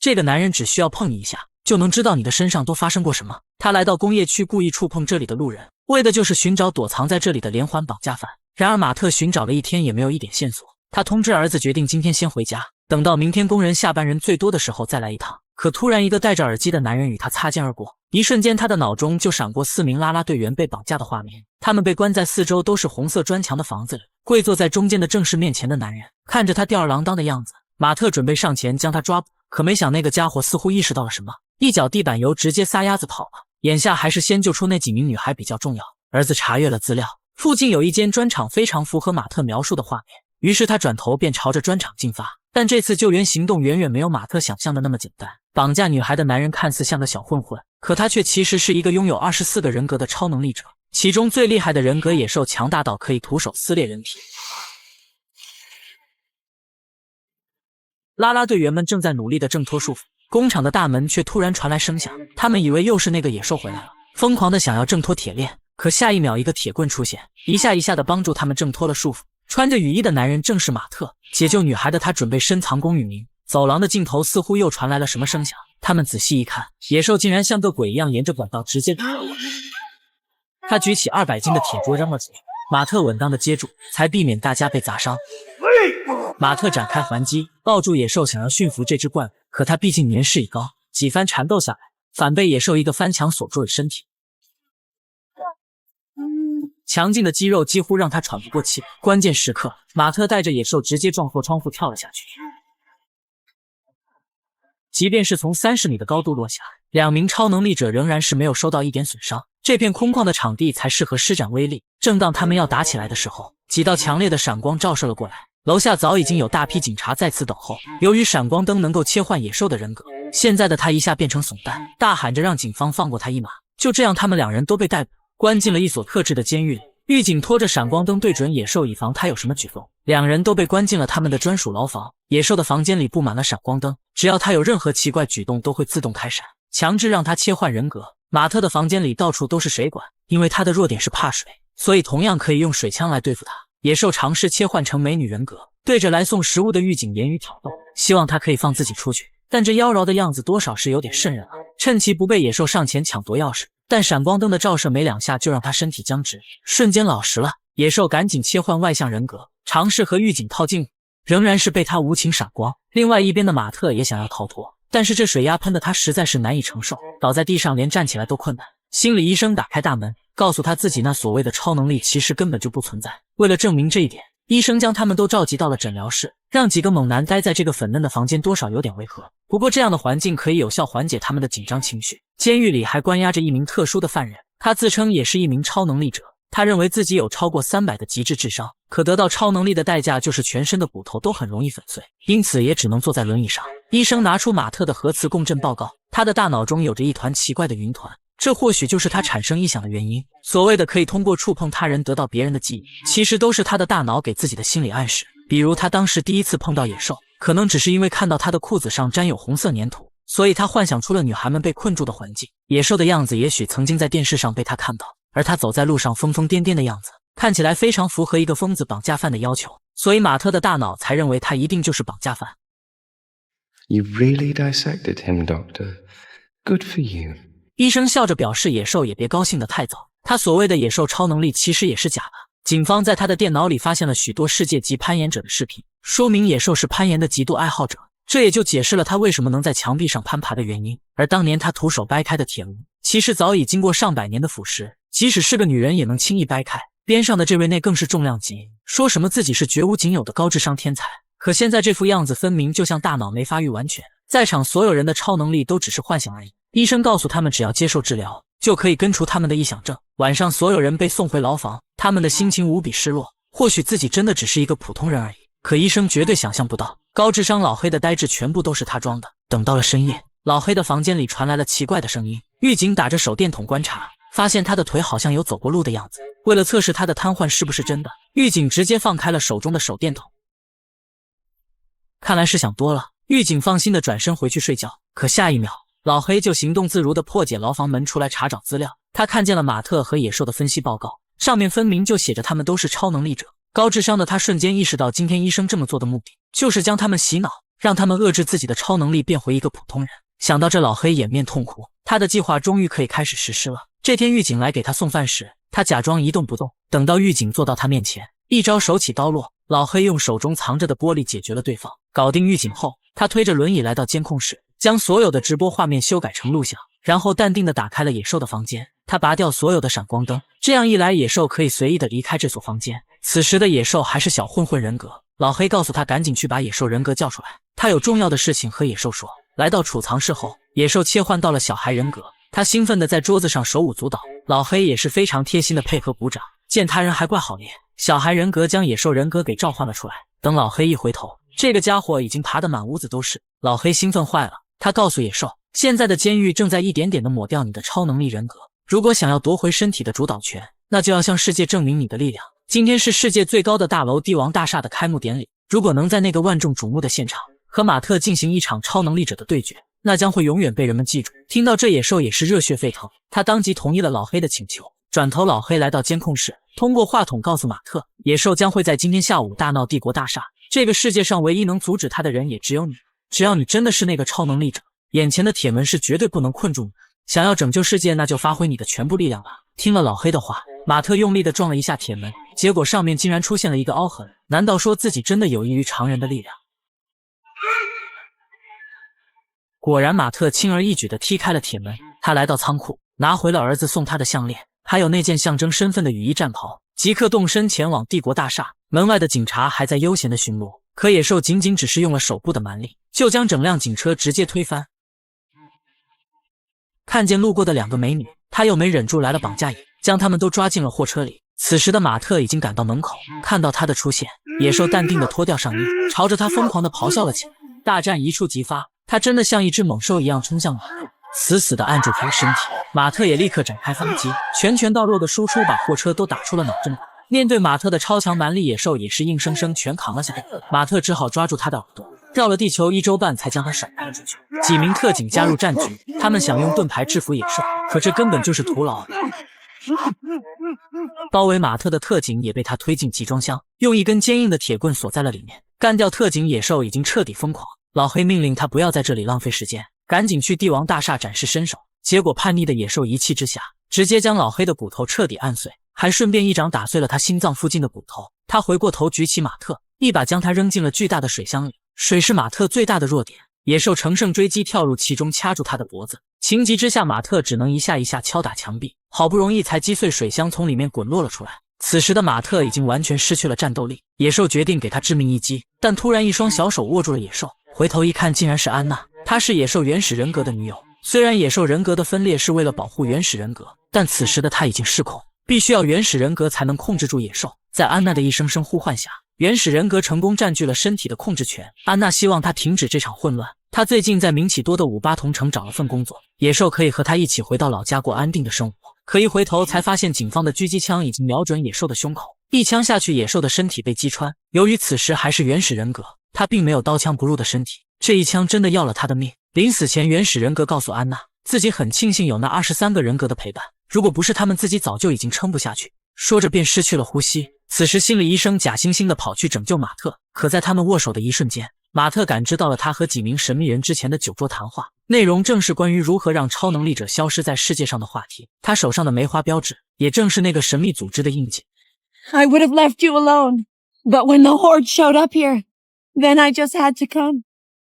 这个男人只需要碰你一下，就能知道你的身上都发生过什么。他来到工业区，故意触碰这里的路人，为的就是寻找躲藏在这里的连环绑架犯。然而马特寻找了一天也没有一点线索，他通知儿子决定今天先回家，等到明天工人下班人最多的时候再来一趟。可突然一个戴着耳机的男人与他擦肩而过，一瞬间他的脑中就闪过4名啦啦队员被绑架的画面，他们被关在四周都是红色砖墙的房子里，跪坐在中间的正是面前的男人。看着他吊儿郎当的样子，马特准备上前将他抓捕，可没想那个家伙似乎意识到了什么，一脚地板油直接撒丫子跑了。眼下还是先救出那几名女孩比较重要。儿子查阅了资料，附近有一间砖厂，非常符合马特描述的画面，于是他转头便朝着砖厂进发。但这次救援行动远远没有马特想象的那么简单。绑架女孩的男人看似像个小混混，可他却其实是一个拥有24个人格的超能力者，其中最厉害的人格野兽强大到可以徒手撕裂人体。啦啦队员们正在努力地挣脱束缚，工厂的大门却突然传来声响，他们以为又是那个野兽回来了，疯狂地想要挣脱铁链，可下一秒一个铁棍出现，一下一下地帮助他们挣脱了束缚。穿着雨衣的男人正是马特，解救女孩的他准备深藏功与名。走廊的尽头似乎又传来了什么声响，他们仔细一看，野兽竟然像个鬼一样沿着管道直接打了过来。他举起200斤的铁桌扔了出去，马特稳当的接住，才避免大家被砸伤。马特展开还击，抱住野兽想要驯服这只怪物，可他毕竟年事已高，几番缠斗下来，反被野兽一个翻墙锁住了身体。强劲的肌肉几乎让他喘不过气。关键时刻，马特带着野兽直接撞破窗户跳了下去。即便是从30米的高度落下，2名超能力者仍然是没有受到一点损伤。这片空旷的场地才适合施展威力。正当他们要打起来的时候，几道强烈的闪光照射了过来。楼下早已经有大批警察在此等候。由于闪光灯能够切换野兽的人格，现在的他一下变成怂蛋，大喊着让警方放过他一马。就这样，他们2人都被逮捕，关进了一所特制的监狱里。狱警拖着闪光灯对准野兽，以防他有什么举动。2人都被关进了他们的专属牢房。野兽的房间里布满了闪光灯，只要他有任何奇怪举动都会自动开闪，强制让他切换人格。马特的房间里到处都是水管，因为他的弱点是怕水，所以同样可以用水枪来对付他。野兽尝试切换成美女人格，对着来送食物的狱警言语挑逗，希望他可以放自己出去，但这妖娆的样子多少是有点瘆人啊。趁其不备，野兽上前抢夺钥匙，但闪光灯的照射没2下就让他身体僵直，瞬间老实了。野兽赶紧切换外向人格，尝试和狱警套近乎，仍然是被他无情闪光。另外一边的马特也想要逃脱，但是这水压喷的他实在是难以承受，倒在地上连站起来都困难。心理医生打开大门，告诉他自己那所谓的超能力其实根本就不存在。为了证明这一点，医生将他们都召集到了诊疗室，让几个猛男待在这个粉嫩的房间多少有点违和，不过这样的环境可以有效缓解他们的紧张情绪。监狱里还关押着一名特殊的犯人，他自称也是一名超能力者，他认为自己有超过300的极致智商，可得到超能力的代价就是全身的骨头都很容易粉碎，因此也只能坐在轮椅上。医生拿出马特的核磁共振报告，他的大脑中有着一团奇怪的云团，这或许就是他产生异响的原因。所谓的可以通过触碰他人得到别人的记忆，其实都是他的大脑给自己的心理暗示。比如他当时第一次碰到野兽，可能只是因为看到他的裤子上沾有红色粘土，所以他幻想出了女孩们被困住的环境。野兽的样子也许曾经在电视上被他看到，而他走在路上疯疯癫癫的样子，看起来非常符合一个疯子绑架犯的要求，所以马特的大脑才认为他一定就是绑架犯。You really dissected him, Doctor. Good for you. 医生笑着表示野兽也别高兴得太早，他所谓的野兽超能力其实也是假的。警方在他的电脑里发现了许多世界级攀岩者的视频，说明野兽是攀岩的极度爱好者，这也就解释了他为什么能在墙壁上攀爬的原因。而当年他徒手掰开的铁炉，其实早已经过上百年的腐蚀，即使是个女人也能轻易掰开。边上的这位那更是重量级，说什么自己是绝无仅有的高智商天才，可现在这副样子分明就像大脑没发育完全。在场所有人的超能力都只是幻想而已。医生告诉他们只要接受治疗，就可以根除他们的臆想症。晚上所有人被送回牢房，他们的心情无比失落，或许自己真的只是一个普通人而已，可医生绝对想象不到，高智商老黑的呆滞全部都是他装的。等到了深夜，老黑的房间里传来了奇怪的声音，狱警打着手电筒观察，发现他的腿好像有走过路的样子。为了测试他的瘫痪是不是真的，狱警直接放开了手中的手电筒。看来是想多了，狱警放心的转身回去睡觉。可下一秒，老黑就行动自如地破解牢房门出来查找资料。他看见了马特和野兽的分析报告，上面分明就写着他们都是超能力者。高智商的他瞬间意识到，今天医生这么做的目的就是将他们洗脑，让他们遏制自己的超能力，变回一个普通人。想到这，老黑掩面痛哭，他的计划终于可以开始实施了。这天狱警来给他送饭时，他假装一动不动，等到狱警坐到他面前，一招手起刀落，老黑用手中藏着的玻璃解决了对方。搞定狱警后，他推着轮椅来到监控室，将所有的直播画面修改成录像，然后淡定地打开了野兽的房间。他拔掉所有的闪光灯，这样一来，野兽可以随意地离开这所房间。此时的野兽还是小混混人格，老黑告诉他赶紧去把野兽人格叫出来，他有重要的事情和野兽说。来到储藏室后，野兽切换到了小孩人格，他兴奋地在桌子上手舞足蹈，老黑也是非常贴心的配合鼓掌。见他人还怪好咧，小孩人格将野兽人格给召唤了出来。等老黑一回头，这个家伙已经爬得满屋子都是。老黑兴奋坏了，他告诉野兽，现在的监狱正在一点点地抹掉你的超能力人格，如果想要夺回身体的主导权，那就要向世界证明你的力量。今天是世界最高的大楼帝王大厦的开幕典礼，如果能在那个万众瞩目的现场和马特进行一场超能力者的对决，那将会永远被人们记住。听到这，野兽也是热血沸腾，他当即同意了老黑的请求。转头，老黑来到监控室，通过话筒告诉马特，野兽将会在今天下午大闹帝国大厦，这个世界上唯一能阻止他的人也只有你。只要你真的是那个超能力者，眼前的铁门是绝对不能困住你。想要拯救世界，那就发挥你的全部力量吧。听了老黑的话，马特用力地撞了一下铁门，结果上面竟然出现了一个凹痕。难道说自己真的有异于常人的力量？果然，马特轻而易举地踢开了铁门。他来到仓库，拿回了儿子送他的项链，还有那件象征身份的雨衣战袍，即刻动身前往帝国大厦。门外的警察还在悠闲地巡逻，可野兽仅仅只是用了手部的蛮力，就将整辆警车直接推翻。看见路过的两个美女，他又没忍住来了绑架瘾，将他们都抓进了货车里。此时的马特已经赶到门口，看到他的出现，野兽淡定地脱掉上衣，朝着他疯狂地咆哮了起来。大战一触即发，他真的像一只猛兽一样冲向马特，死死地按住他的身体。马特也立刻展开反击，拳拳到肉的输出把货车都打出了脑震荡。面对马特的超强蛮力，野兽也是硬生生全扛了下来。马特只好抓住他的耳朵，绕了地球1周半才将他甩开了出去。几名特警加入战局，他们想用盾牌制服野兽，可这根本就是徒劳。包围马特的特警也被他推进集装箱，用一根坚硬的铁棍锁在了里面。干掉特警，野兽已经彻底疯狂。老黑命令他不要在这里浪费时间，赶紧去帝王大厦展示身手。结果叛逆的野兽一气之下，直接将老黑的骨头彻底按碎，还顺便一掌打碎了他心脏附近的骨头。他回过头举起马特，一把将他扔进了巨大的水箱里。水是马特最大的弱点，野兽乘胜追击，跳入其中掐住他的脖子。情急之下，马特只能一下一下敲打墙壁，好不容易才击碎水箱，从里面滚落了出来。此时的马特已经完全失去了战斗力，野兽决定给他致命一击，但突然一双小手握住了野兽，回头一看竟然是安娜，她是野兽原始人格的女友。虽然野兽人格的分裂是为了保护原始人格，但此时的他已经失控，必须要原始人格才能控制住野兽。在安娜的一声声呼唤下，原始人格成功占据了身体的控制权。安娜希望他停止这场混乱，他最近在名气多的五八同城找了份工作，野兽可以和他一起回到老家过安定的生活。可一回头才发现警方的狙击枪已经瞄准野兽的胸口，一枪下去，野兽的身体被击穿。由于此时还是原始人格，他并没有刀枪不入的身体，这一枪真的要了他的命。临死前，原始人格告诉安娜，自己很庆幸有那23个人格的陪伴，如果不是他们，自己早就已经撑不下去。说着便失去了呼吸。此时心理医生假惺惺地跑去拯救马特，可在他们握手的一瞬间，马特感知到了他和几名神秘人之前的酒桌谈话，内容正是关于如何让超能力者消失在世界上的话题。他手上的梅花标志也正是那个神秘组织的印记。 I would have left you alone, but when the horde showed up here, then I just had to come.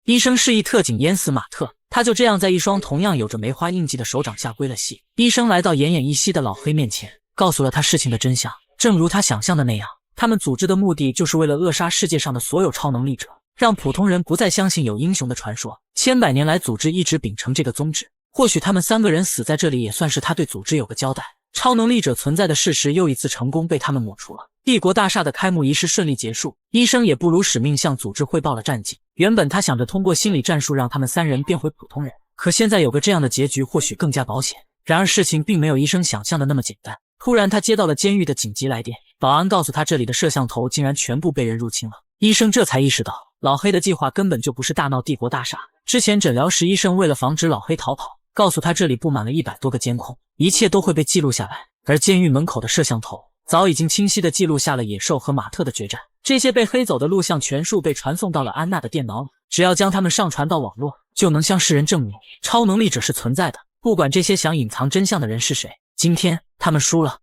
医生示意特警淹死马特，他就这样在一双同样有着梅花印记的手掌下归了戏。医生来到奄奄一息的老黑面前，告诉了他事情的真相。正如他想象的那样，他们组织的目的就是为了扼杀世界上的所有超能力者，让普通人不再相信有英雄的传说。千百年来，组织一直秉承这个宗旨。或许他们3个人死在这里，也算是他对组织有个交代。超能力者存在的事实又一次成功被他们抹除了。帝国大厦的开幕仪式顺利结束，医生也不辱使命向组织汇报了战绩。原本他想着通过心理战术让他们3人变回普通人，可现在有个这样的结局或许更加保险。然而事情并没有医生想象的那么简单。突然他接到了监狱的紧急来电，保安告诉他这里的摄像头竟然全部被人入侵了。医生这才意识到，老黑的计划根本就不是大闹帝国大厦。之前诊疗时，医生为了防止老黑逃跑，告诉他这里布满了100多个监控，一切都会被记录下来。而监狱门口的摄像头早已经清晰地记录下了野兽和马特的决战，这些被黑走的录像全数被传送到了安娜的电脑里。只要将它们上传到网络，就能向世人证明超能力者是存在的，不管这些想隐藏真相的人是谁。今天他们输了。